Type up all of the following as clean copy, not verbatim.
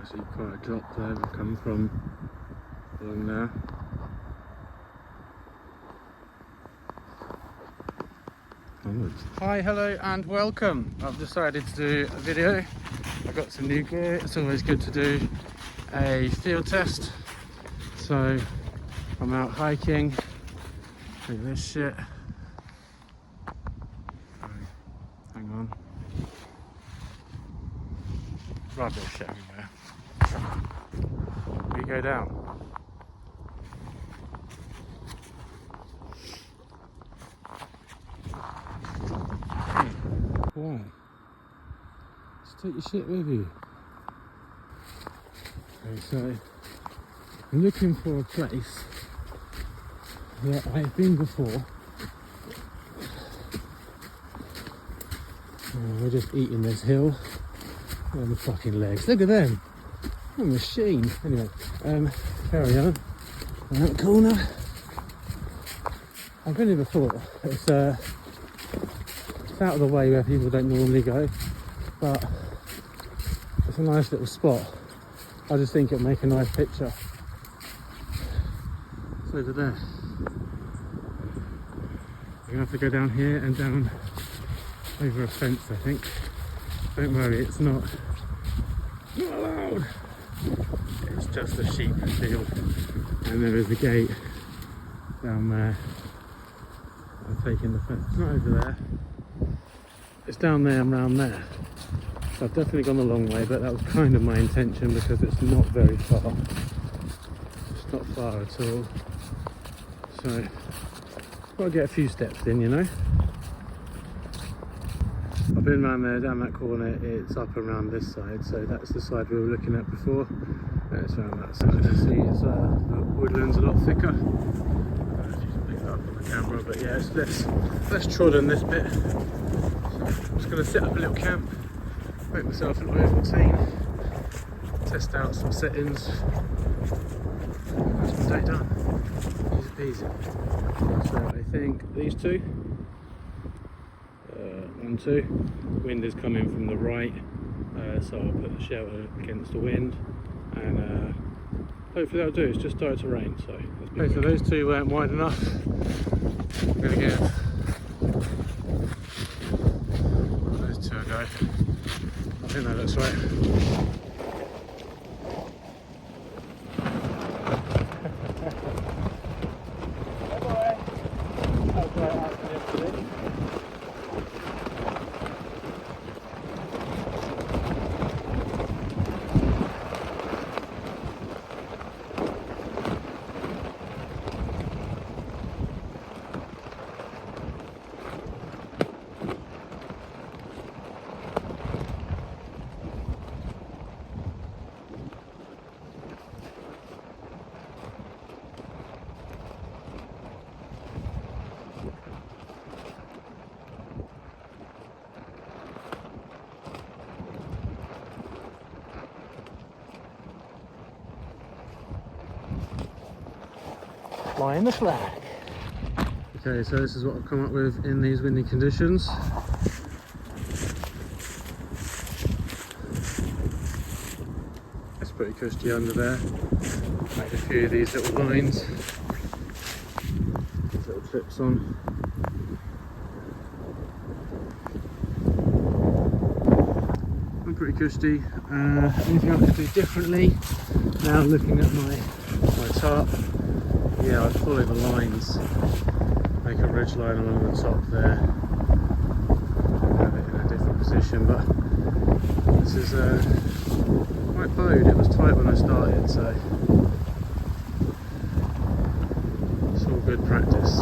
actually quite a drop there. We've come from along there. Onwards. Hi, hello and welcome. I've decided to do a video. I got some new gear. It's always good to do a field test. So I'm out hiking. Look at this shit. Hang on. Rubbish everywhere. We go down. Why? Just take your shit with you. Okay, so I'm looking for a place where I've been before. Oh, we're just eating this hill. Oh, the fucking legs. Look at them. What a machine. Anyway, carry on. In that corner. I've been here before. It's out of the way where people don't normally go, but it's a nice little spot. I just think it'll make a nice picture. It's over there. We're gonna have to go down here and down over a fence, I think. Don't worry, it's not allowed. It's just a sheep field, and there is a gate down there. I'm taking the fence. It's not over there. It's down there and round there. So I've definitely gone the long way, but that was kind of my intention because it's not very far. It's not far at all. So got to get a few steps in, you know. I've been around there, down that corner. It's up around this side, so that's the side we were looking at before. And it's around that side. You see, it's the woodland's a lot thicker. I don't know if you can pick that up on the camera, but yeah, it's less trodden this bit. I'm just going to set up a little camp, make myself a little routine, test out some settings. That's my day done. Easy peasy. So I think these two, 1, 2. Wind is coming from the right, so I'll put the shelter against the wind, and hopefully that'll do. It's just started to rain, so. Okay, so those two weren't wide enough. I'm going to give those two a go. I think that looks right. Flying the flag. Okay, so this is what I've come up with in these windy conditions. It's pretty cushy under there. Made a few of these little lines, these little clips on. I'm pretty cushy. Anything I could do differently? Now looking at my tarp. Yeah, I'd follow the lines, make a ridge line along the top there, and have it in a different position, but this is quite bowed. It was tight when I started, so it's all good practice.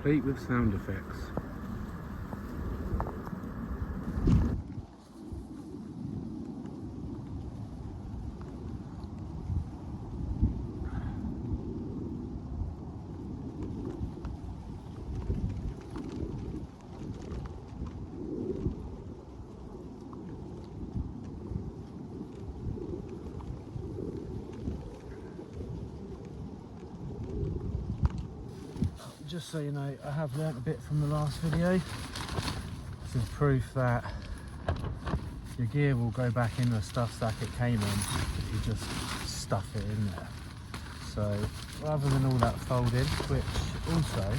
Complete with sound effects. just so you know, I have learnt a bit from the last video. This is proof that your gear will go back in the stuff sack it came in if you just stuff it in there. So rather than all that folding, which also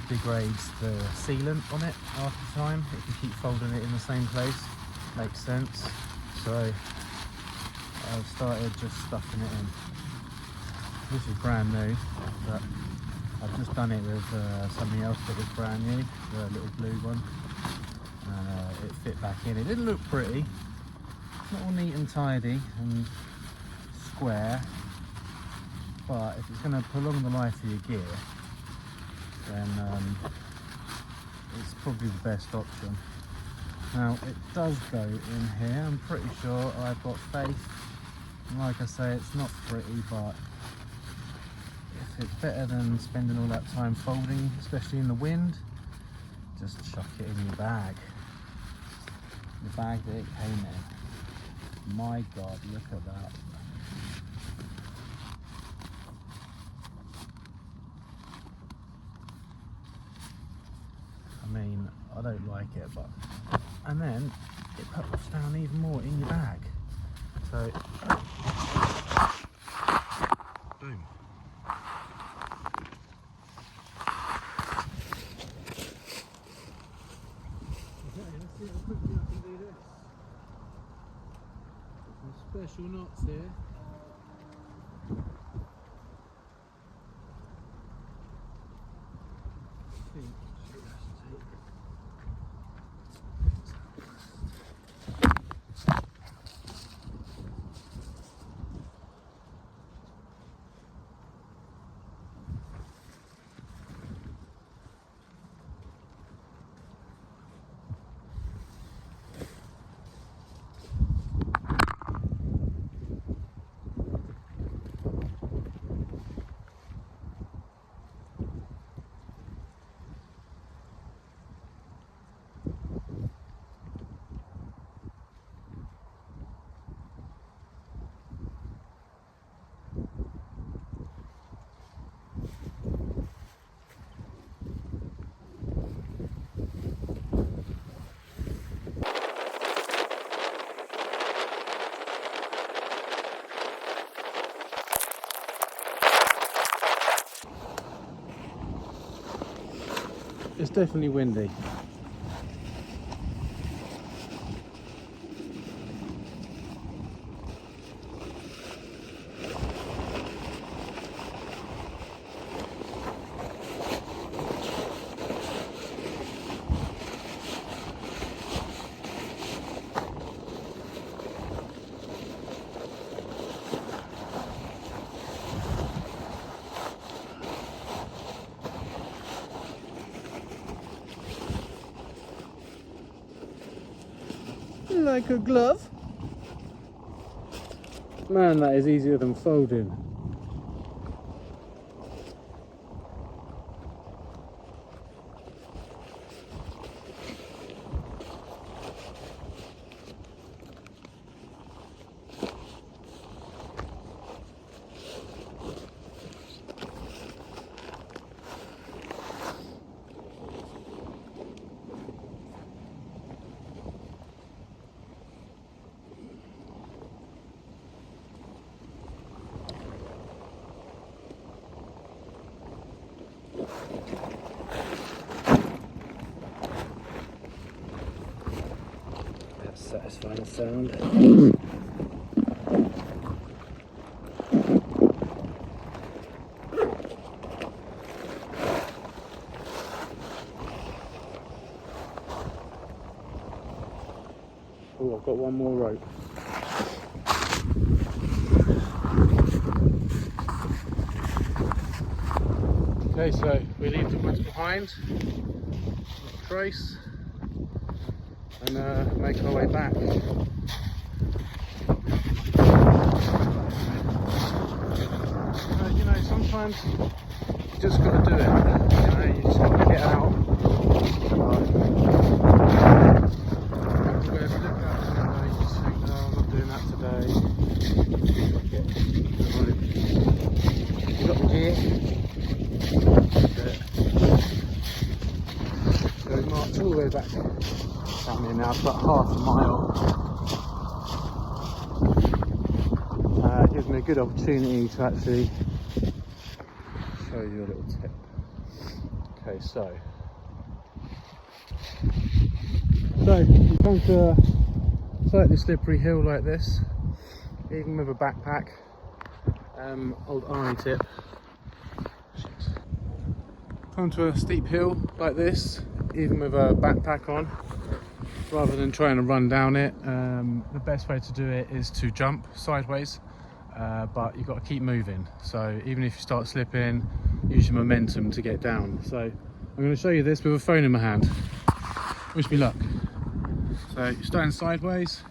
degrades the sealant on it after time if you keep folding it in the same place, makes sense. So I've started just stuffing it in. This is brand new, but I've just done it with something else that was brand new, the little blue one, and it fit back in. It didn't look pretty, not all neat and tidy and square, but if it's going to prolong the life of your gear, then it's probably the best option. Now it does go in here, I'm pretty sure. I've got faith, and like I say, it's not pretty, but if it's better than spending all that time folding, especially in the wind, just chuck it in your bag, the bag that it came in. My god, look at that. I mean, I don't like it, but... And then it puts down even more in your bag. So... Boom. Okay, let's see how quickly I can do this. Some special knots here. I think I should just take it. It's definitely windy. Like a glove. Man, that is easier than folding. Satisfying sound. Oh, I've got one more rope. Okay, so we leave the woods behind, trace, and make our way back. You know, sometimes you just got to do it. You know, you just got to get out. You just think, no, I'm not doing that today. You got the gear. way back down here now, it's about half a mile. Gives me a good opportunity to actually show you a little tip. Okay, so you come to a slightly slippery hill like this, even with a backpack. Old Arnie tip. Come to a steep hill like this, even with a backpack on, rather than trying to run down it. The best way to do it is to jump sideways, but you've got to keep moving. So even if you start slipping, use your momentum to get down. So I'm going to show you this with a phone in my hand. Wish me luck. So you're starting sideways.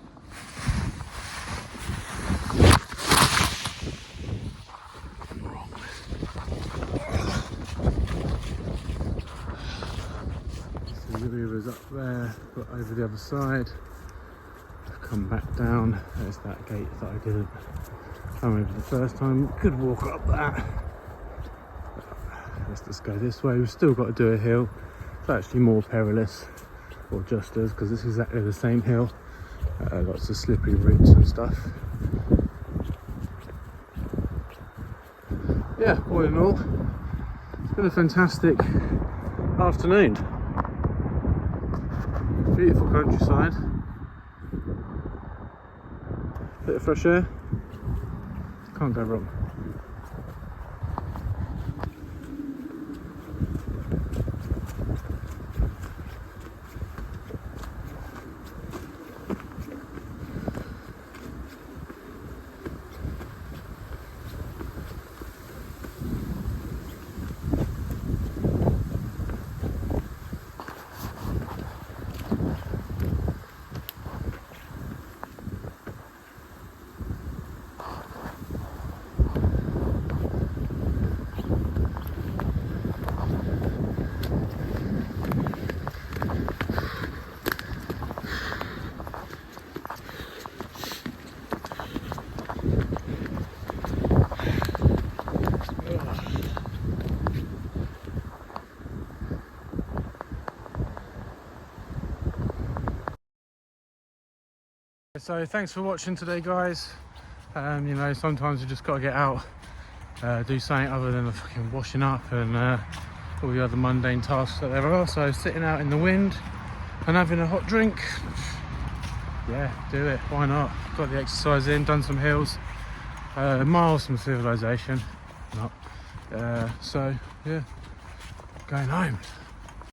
So the river's up there, but over the other side. Come back down. There's that gate that I didn't come over the first time. Could walk up that. Let's just go this way. We've still got to do a hill. It's actually more perilous, or just as, because it's exactly the same hill. Lots of slippery roots and stuff. Yeah, all in all, it's been a fantastic afternoon. Beautiful countryside. Bit of fresh air. Can't go wrong. So thanks for watching today, guys. You know, sometimes you just got to get out, do something other than the fucking washing up and all the other mundane tasks that there are. So sitting out in the wind and having a hot drink, yeah, do it, why not? Got the exercise in, done some hills, miles from civilization, not so yeah, going home.